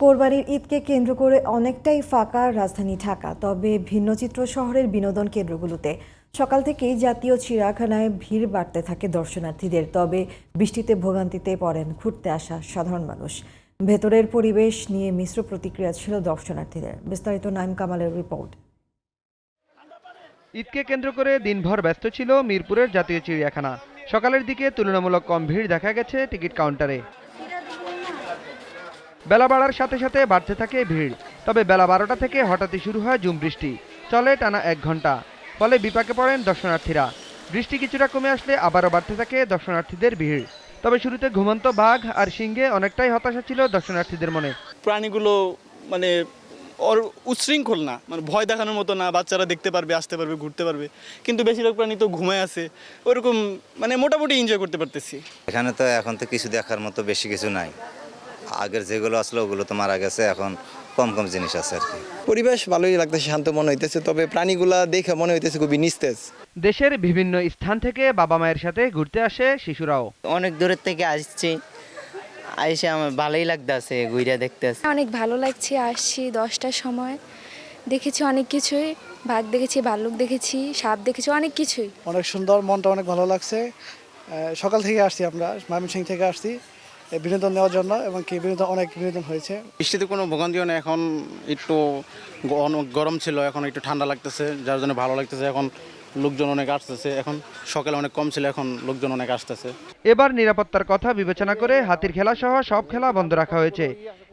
কোরবানির ঈদকে কেন্দ্র করে অনেকটাই ফাঁকা রাজধানী ঢাকা। তবে ভিন্নচিত্র শহরের বিনোদন কেন্দ্রগুলোতে সকাল থেকেই জাতীয় চিড়িয়াখানায় ভিড় বাড়তে থাকে দর্শনার্থীদের। তবে বৃষ্টিতে ভোগান্তিতে পড়েন ঘুরতে আসা সাধারণ মানুষ। ভেতরের পরিবেশ নিয়ে মিশ্র প্রতিক্রিয়া ছিল দর্শনার্থীদের। বিস্তারিত নাইম কামালের রিপোর্ট। ঈদকে কেন্দ্র করে দিনভর ব্যস্ত ছিল মিরপুরের জাতীয় চিড়িয়াখানা। সকালের দিকে তুলনামূলক কম ভিড় দেখা গেছে টিকিট কাউন্টারে। বেলা বাড়ার সাথে সাথে বাড়তে থাকে ভিড়। তবে বেলা 12টা থেকে হঠাৎই শুরু হয় ঝুম বৃষ্টি, চলে টানা 1 ঘন্টা। ফলে বিপাকে পড়েন দর্শনার্থীরা। বৃষ্টি কিছুটা কমে আসলে আবারও বাড়তে থাকে দর্শনার্থীদের ভিড়। তবে শুরুতে ঘুমন্ত বাঘ আর সিংহে অনেকটাই হতাশা ছিল দর্শনার্থীদের মনে। প্রাণীগুলো মানে উচ্ছৃঙ্খল না, মানে ভয় দেখানোর মতো না। বাচ্চারা দেখতে পারবে, আসতে পারবে, ঘুরতে পারবে, কিন্তু বেশিরভাগ প্রাণী তো ঘুমায় আছে। ওরকম মানে মোটামুটি এনজয় করতে পারতেছি। এখানে তো এখন তো কিছু দেখার মতো বেশি কিছু নাই। আগের যেগুলো আসলো ওগুলো তো মারা গেছে, এখন কম কম জিনিস আছে আর কি। পরিবেশ ভালোই লাগতেছে, শান্ত মনে হইতেছে। তবে প্রাণীগুলা দেখে মনে হইতেছে খুবই নিস্তেজ। দেশের বিভিন্ন স্থান থেকে বাবা মায়ের সাথে ঘুরতে আসে শিশুরাও। অনেক দূরের থেকে আসছি, আইসে আমার ভালোই লাগতেছে, ঘুরে দেখতে আসছি। অনেক ভালো লাগছে। আসছি 10টার সময়, দেখেছি অনেক কিছুই। বাঘ দেখেছি, ভাল্লুক দেখেছি, সাপ দেখেছি, অনেক কিছুই। অনেক সুন্দর, মনটা অনেক ভালো লাগছে। সকাল থেকে আসছি, আমরা ময়মনসিংহ থেকে আসছি বিনোদন নেওয়ার জন্য, এবং কি অনেক বিনোদন হয়েছে। বৃষ্টিতে কোনো ভোগান্তিও নেই। এখন একটু গরম ছিল, এখন একটু ঠান্ডা লাগতেছে, যার জন্য ভালো লাগতেছে। এখন লোকজন অনেক আসতেছে। এখন সকালে অনেক কম ছিল, এখন লোকজন অনেক আসতেছে। এবার নিরাপত্তার কথা বিবেচনা করে হাতির খেলা সহ সব খেলা বন্ধ রাখা হয়েছে।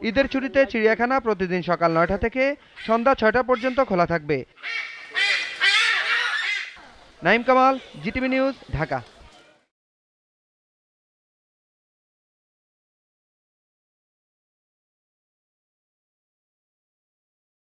ঈদের ছুটিতে চিড়িয়াখানা প্রতিদিন সকাল 9টা থেকে সন্ধ্যা 6টা পর্যন্ত খোলা থাকবে। Naim Kamal, GTV news, Dhaka.